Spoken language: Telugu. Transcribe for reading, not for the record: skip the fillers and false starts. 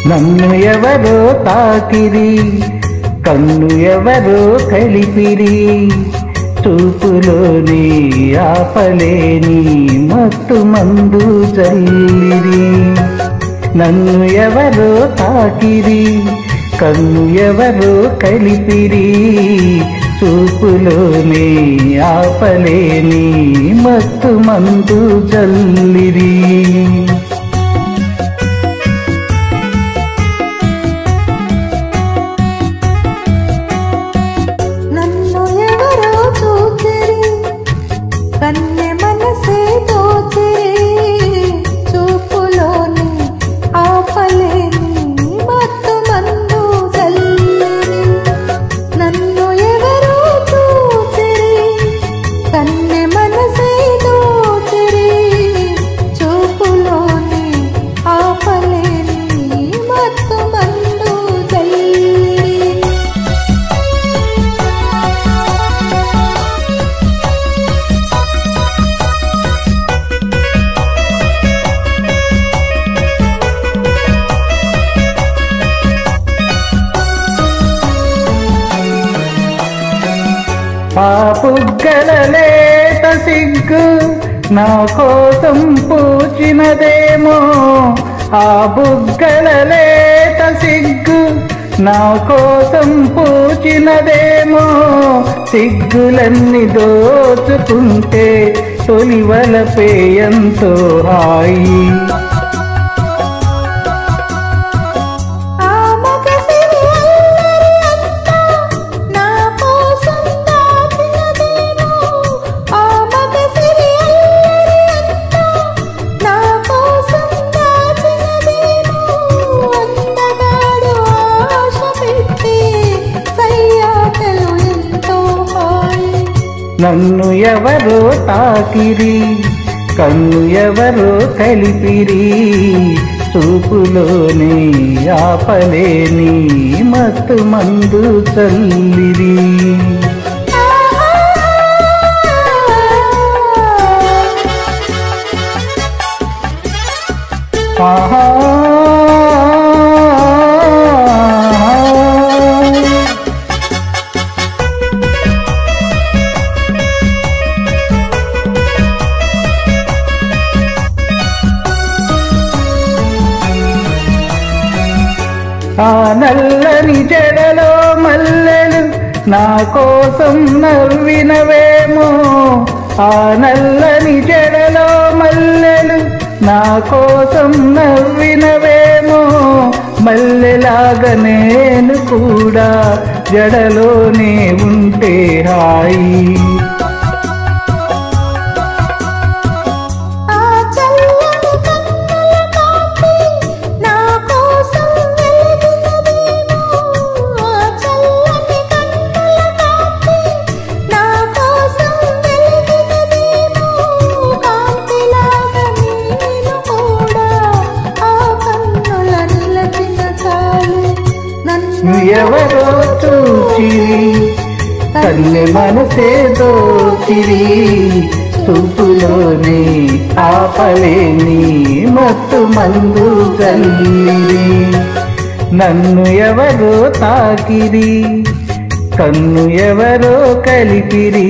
నన్ను ఎవరో తాకిరి, కన్ను ఎవరో కలిపిరి, చూపులోని ఆపలేని మత్తు మందు చల్లిరి. నన్ను ఎవరో తాకిరి, కన్ను ఎవరో కలిపిరి, చూపులోని ఆపలేని మత్తు మందు చల్లిరి. కన్నె మనసే దోచిరి, చూపులోని ఆపలేని మత్తు మందు చల్లిరి. నన్ను ఎవరో చూచిరి, కన్నె మనసే దోచిరి, చూపులోని ఆపలేని మత్తు మందు చల్లిరి. ఆ బుగ్గల లేత సిగ్గు నా కోసం పూచినదేమో, ఆ బుగ్గల లేత సిగ్గు నా కోసం పూచినదేమో, సిగ్గులన్నీ దోచుకుంటే తొలివలపే ఎంతో హాయి. నన్ను ఎవరో తాకిరి, కన్ను ఎవరో కలిపిరి, చూపులోని ఆపలేని మత్తు మందు చల్లిరి. ఆహా ఆ నల్లని జడలో మల్లెలు నా కోసం నవ్వినవేమో, ఆ నల్లని జడలో మల్లెలు నా కోసం నవ్వినవేమో, మల్లెలాగా నేను కూడా జడలోనే ఉంటే హాయి. ఎవరో చూచిరి, కన్నె మనసే దోచిరి, చూపులోని ఆపలేని మత్తు మందు చల్లిరి. నన్ను ఎవరో తాకిరి, కన్ను ఎవరో కలిపిరి,